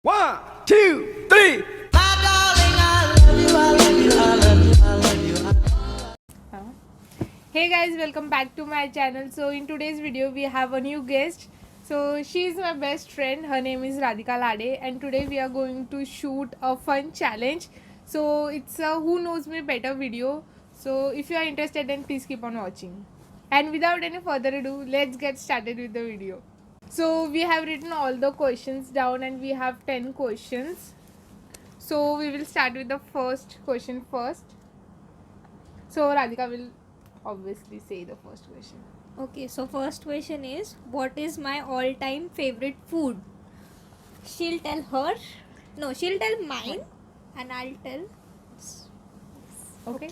1, 2, 3. Hey guys, welcome back to my channel. So in today's video we have a new guest. So she is my best friend. Her name is Radhika Lade and today we are going to shoot a fun challenge. So it's a who knows me better video. So if you are interested then please keep on watching. And without any further ado, let's get started with the video. So we have written all the questions down and we have 10 questions. So we will start with the first question first. So Radhika will obviously say the first question. Okay, so first question is, what is my all-time favorite food? She'll tell her. No, she'll tell mine, and I'll tell. Okay.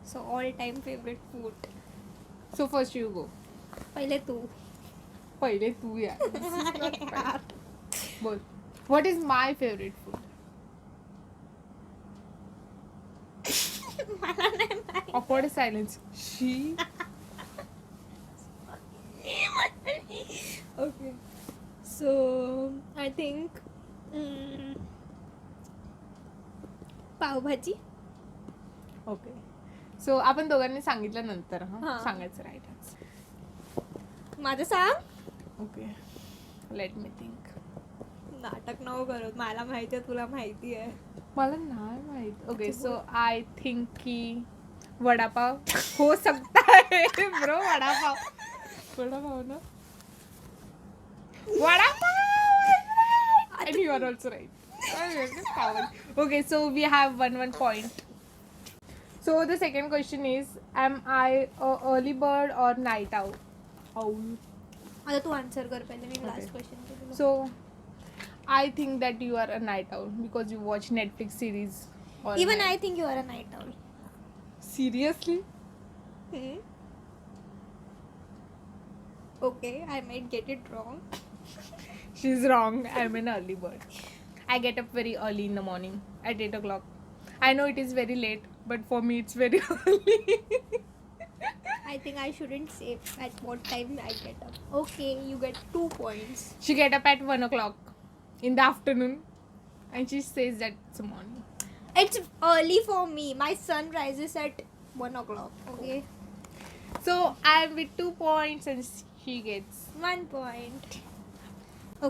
So all-time favorite food. So first you go. पहले तू. पहिले तू यार. बोल. What is my favorite food? Awkward silence. She. Okay. So I think पाव भाजी. Okay. So आपण दोघांनी सांगितलं नंतर हा. सांगायचं राईट. माझं सांग. ओके. Let me think. नाटक नको करत, मला माहिती आहे, तुला माहिती आहे. मला नाही माहित. ओके सो आय थिंक की वडापाव हो सकता है ब्रो. वडापाव ना. Vada pav. And you are also right. Okay, so we have one point. So the second question is, am I a early bird or night owl? आता तू आन्सर कर पहिले, मी लास्ट क्वेश्चन केलं. So I think that you are a night owl because you watch Netflix series. all Even night. I think you are a night owl. Seriously? Okay, I might get it wrong. She's wrong. I'm an early bird. I get up very early in the morning at 8 o'clock. I know it is very late, but for me it's very early. I think I shouldn't say at what time I get up. Okay, you get 2 points. She get up at 1 o'clock in the afternoon and she says that it's morning. It's early for me. My sun rises at 1 o'clock. Okay, So I'm with 2 points and she gets 1 point.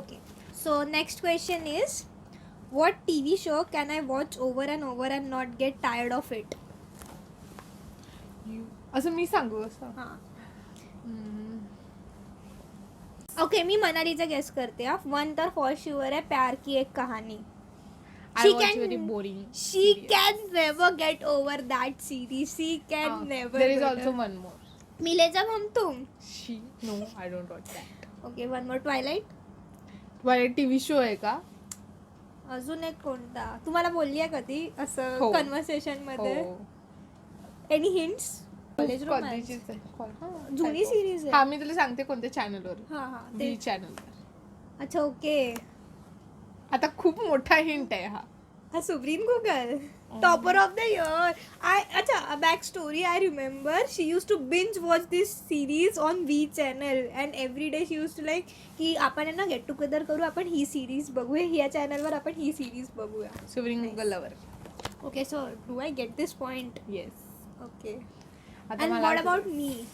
Okay, so next question is, what TV show can I watch over and over and not get tired of it? you. असं मी सांगू असं. हां. Okay, मी मनालीचा guess करते. One तर for sure आहे, प्यार की एक कहाणी. I She watch can- very boring. She can never get over that series. She can never. There is get also over- one more. मिले जब हम तुम. She. No, I don't watch that. Okay, one more Twilight. वाले TV show आहे का? अजून एक कोणता तुम्हाला बोलली आहे कधी असं हो. कन्व्हर्सेशन मध्ये? हो. Any hints? College romance. कधीचीच आहे. हां, जुनी series आहे. हा मी तुला सांगते कोणत्या चॅनलवर. हा हा बी ते. चॅनलवर. अच्छा, ओके. आता खूप मोठा हिंट आहे हा. हा supreme cooker, topper of the year. अच्छा, back story I remember. She use to binge watch this series on V channel and every day she use to like की आपण आहे ना गेट टुगेदर करू, आपण ही सिरीज बघूया, ह्या चॅनलवर आपण ही सिरीज बघूया. Supreme Nice. गल्लावर. Okay, so do I get this point? Yes. Okay. आता अँड मला व्हॉट अबाउट मी?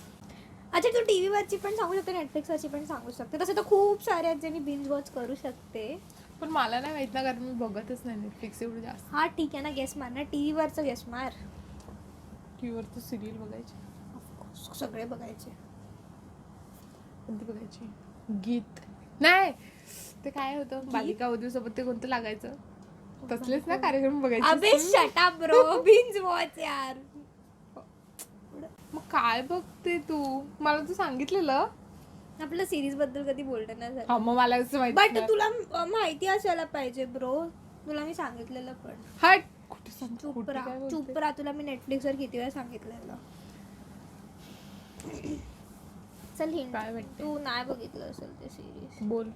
अच्छा, तू टी व्हीवरची पण सांगू शकते, नेटफ्लिक्सवरची पण सांगू शकते. तसं तर खूप सारे आहेत जे मी बिंज वॉच करू शकते. पण मला नाही माहित ना, कारण मी बघतच नाही नेटफ्लिक्स एवढं जास्त. हा ठीक आहे ना, गेस मार ना, टी व्हीवरचं गेस मार. टीव्हीवर तर सिरियल बघायची. ऑफकोर्स सगळे बघायचे. कोणती बघायची? गीत नाही, ते काय होतं बालिका वधू सोबत ते कोणतं लागायचं, तसलेच ना कार्यक्रम बघायचे. अबे shut up bro, binge watch यार. मग काय बघते तू? मला तू सांगितलेलं. आपलं सिरीज बद्दल कधी बोलणं नाही हा झालं. मग मला असं बट माहिती. तुला माहिती असायला पाहिजे ब्रो, तुला मी सांगितलेलं पण. हट. कुठे सांगतो, चुप कुठे राहा, काय बोलते? चुप राहा. तुला मी नेटफ्लिक्सवर किती वेळा सांगितलेलं. चल हिंट. काय वाटते? तू नाही बघितलं असेल ते सिरीज. बोल.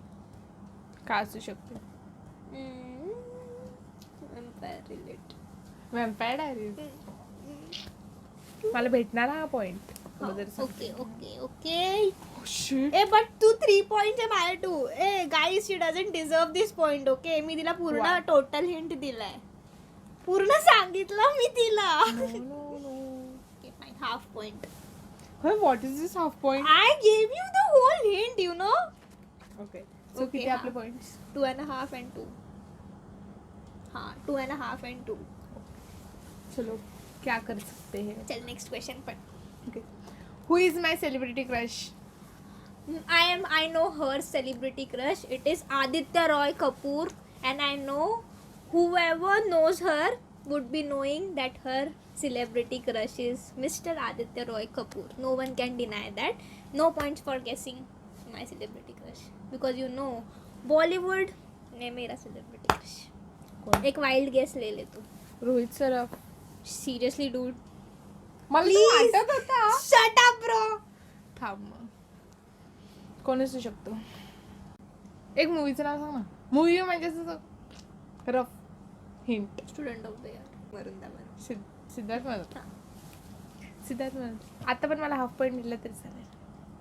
काय असू शकते? रिलेट. Vampire Diaries. मला भेटणार हा point. Okay okay okay. shit. but तू 3 points आहे माझ्या 2. Guys, she doesn't deserve this point, okay? मी तिला पूर्ण Why? टोटल हिंट दिलाय. पूर्ण सांगितलं मी तिला. No. Okay, fine. Half point. Hey, what is this half point? I gave you the whole hint, you know. Okay. So Okay, किती हाँ. आपले points? 2.5 and 2. हाँ, 2.5 and 2. चलो क्या कर सकते हैं? चल next question per. Okay. Who is my celebrity crush? I know her celebrity crush. It is Aditya Roy Kapoor, and I know whoever knows her would be knowing that her celebrity crush is Mr. Aditya Roy Kapoor. No one can deny that. No points for guessing my celebrity crush because you know Bollywood ने मेरा celebrity crush. कौन? एक wild guess ले ले तू. रोहित सराफ. Seriously, dude. मला तो Please. वाटत होता. Shut up, bro. थांब मग. कोण असू शकतो? एक मूवीचं नाव सांग ना. मूवी म्हणजे असं rough hint. Student of the year. Varun Dhawan. Siddharth Malhotra. Siddharth Malhotra. आता पण मला हाफ पॉईंट दिला तरी चालेल.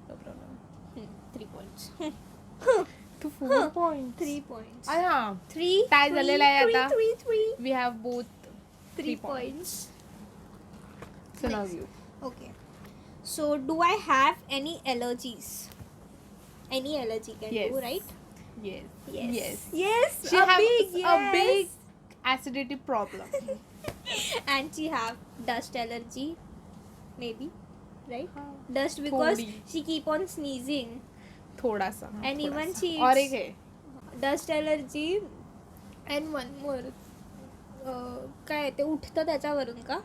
No problem. 3 points. तू 4 पॉईंट. 3 points. हा 3 काय झालेलं आहे आता? 3 we have both 3 points. So now you. Okay. So do I have any allergies? Any allergy can Yes. do, right? Yes. Yes. She a has big yes. a big acidity problem. And she have dust allergy, maybe, right? हाँ. Dust because थोड़ी. she keep on sneezing. थोड़ा सा. हाँ, And थोड़ा even सा. she और eats- एक है. Dust allergy and one more. काय ते उठतं त्याच्यावरून का?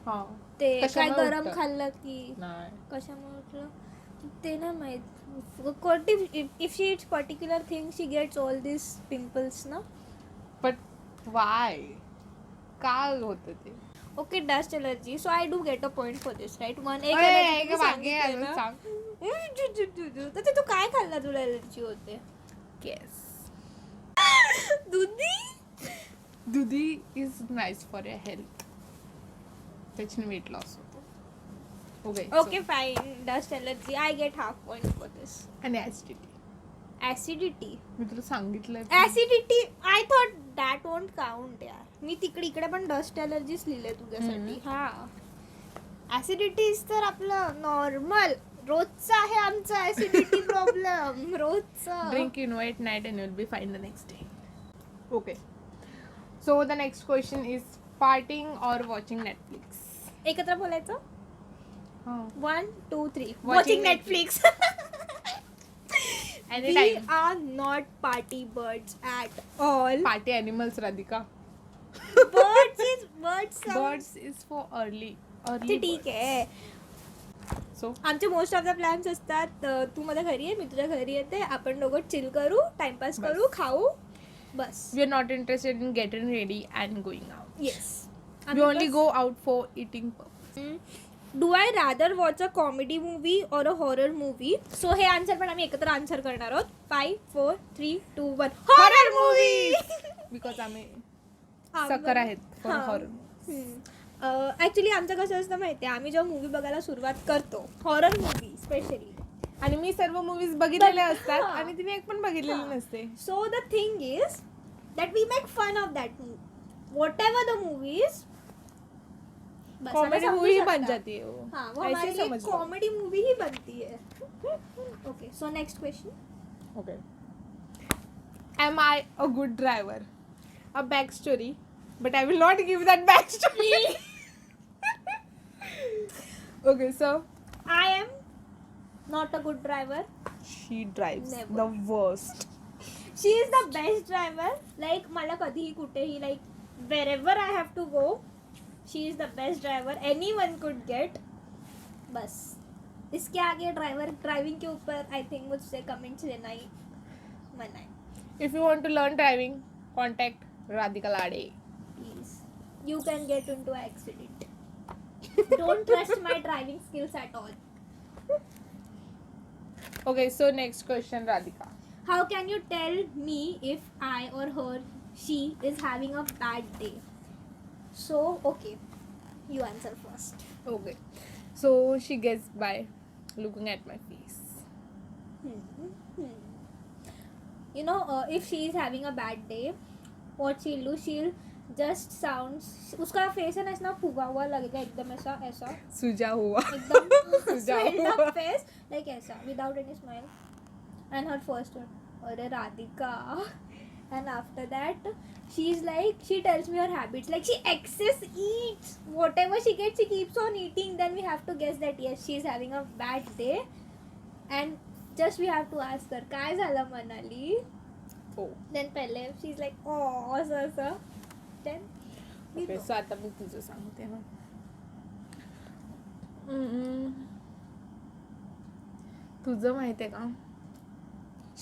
हा. ते काय कशामुळे गरम उठतं? खाल्लं की नाही. कशामुळे उठलं ते नाही माहित. If she eats particular thing, she gets all these pimples, ना. But why? का होतं ते? Okay, dust allergy. So I do get a point for this, right? One एक अरे, allergy एक तुम्ही बाकी आहे, सांगितलंय अजून ना. सांग. तर ते तू काय खाल्ला तुला एलर्जी होते? Yes. दुधी. दुधी is nice for your health. त्याच्याने weight loss होतो. Okay. Okay, fine. Dust allergy. I get half point for this. आणि acidity. Acidity. मी तुला सांगितलंय. Acidity. I thought that won't count, यार. मी इकडे पण डस्ट एलर्जीच लिहिले तुझ्यासाठी. हा. ऍसिडिटीज तर आपलं नॉर्मल रोजचं आहे आमचं ऍसिडिटी प्रॉब्लेम रोजचं. Drink Quinoa at night and you'll be fine the next day. Okay. So the next question is partying or watching Netflix? एकत्र बोलायचं. हाँ. 1 2 3 Watching watching Netflix. We Anytime. are not party birds at all. Party animals, Radhika. Birds Birds is for early. ते ठीक आहे. So आमचे most of the plans असतात तू माझ्या घरी आहे मी तुझ्या घरी येते आपण दोघं चिल करू टाइमपास बस. करू खाऊ बस. we are not interested in getting ready and going out. Yes. We only go out for eating purpose. Do I rather watch a comedy movie और अ हॉरर मूवी. सो हे answer पण आम्ही एकत्र answer करणार आहोत. 5 4 3 2 1 horror movie. Because आम्ही सकर आहेत for horror. ऍक्च्युली आमचं कसं असतं माहिती आहे आम्ही जेव्हा मूवी बघायला सुरुवात करतो हॉरर मूवी स्पेशली आणि मी सर्व मूवीज बघितलेले असतात हा. आणि तिने एक पण बघितलेली नसते. So the thing is that we make fun of that movie whatever the movies. Comedy movie ही बन जाती है वो. हाँ वो ऐसे हमारे लिए समझ लो. कॉमेडी मूवी ही बनती है. Okay so next question. Okay. Am I a good driver? A backstory, but I will not give that backstory. Okay, so I am not a good driver. she drives Never. the worst. She is the best driver. Like मला कधीही कुठेही like wherever I have to go, she is the best driver anyone could get. बस इसके आगे driving के ऊपर I think मुझसे comments लेना ही मना है. If you want to learn driving, contact Radhika Lade. Please, you can get into an accident. Don't trust my driving skills at all. Okay, so next question, Radhika. How can you tell me if I or her, she is having a bad day? So, okay, you answer first. Okay, so she gets by looking at my face. You know, if she is having a bad day, what she'll do, she'll just sounds, उसका face है ना ऐसा फूगा हुआ लगेगा एकदम ऐसा ऐसा सुजा हुआ एकदम सुजा swelled हुआ up face like ऐसा without any smile. And her first one, अरे Radhika. And after that she's like, she tells me her habits, like she excess eats whatever she gets, she keeps on eating. Then we have to guess that yes, she is having a bad day. And just we have to ask her, काय झालं मनाली. हो Then पहिले she's like, oh असं असं. Then we okay know. So आता मी तुझं सांगते ना तुझं माहिती आहे का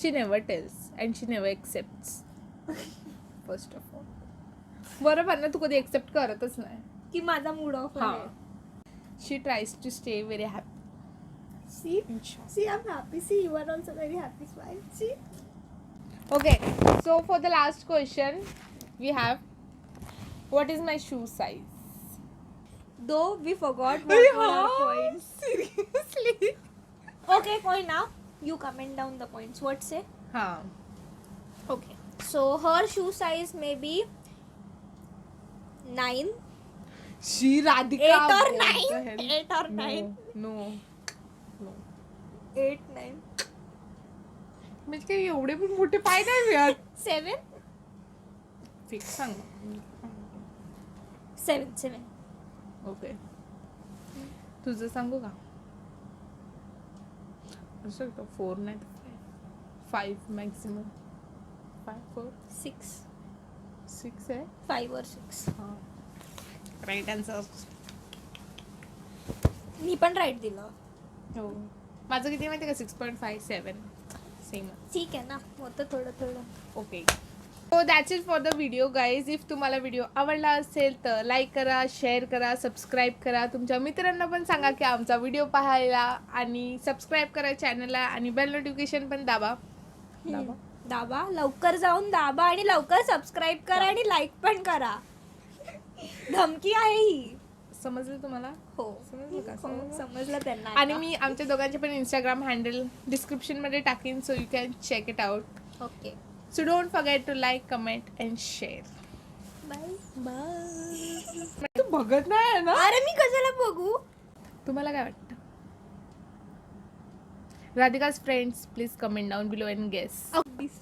she never tells and she never accept first of all बरोबर ना तू कधी एक्सेप्ट करतच नाही की माझा मूड ऑफ हां आहे. She tries to stay very happy See, I'm happy. See, you are also very happy. Smile. See. Okay, so for the last question we have, what is my shoe size? Though we forgot what were our points. Seriously? Okay, point now. You comment down the points. What say? हाँ Okay. So her shoe size may be 9, she Radhika 8 or what 9. the hell? 8 or 9. No 8, 9, म्हणजे काही एवढे पण मोठे पाय नाही मिळत 7, fix सांग 7. ओके तुझं सांगू का असं 4 नाही 5 मॅक्सिमम 5 4 6, 6 आहे 5 or 6. हां राईट आन्सर मी पण राईट दिलं. हो माझं किती माहिती का 6.57 सेम ठीक आहे ना, होतं थोडं थोडं. Okay so that's it for the video guys. If तुम्हाला व्हिडिओ आवडला असेल तर लाईक करा, शेअर करा, सबस्क्राईब करा. तुमच्या मित्रांना पण सांगा की आमचा व्हिडिओ पाहायला आणि सबस्क्राईब करा चॅनलला आणि बेल नोटिफिकेशन पण दाबा. दाबा लवकर जाऊन दाबा आणि लवकर सबस्क्राईब करा आणि लाईक पण करा. धमकी आहे ही. समजलं तुम्हाला? हो समजलं का? समजलं त्यांना. आणि मी आमच्या दोघांचे पण इंस्टाग्राम हँडल डिस्क्रिप्शनमध्ये टाकीन so you can check it out. Okay so don't forget to like, comment and share. Bye. तू बघत नाही ना? अरे मी कशाला बघू. तुम्हाला काय वाटतं? राधिका's friends, please comment down below and guess. अगदीच.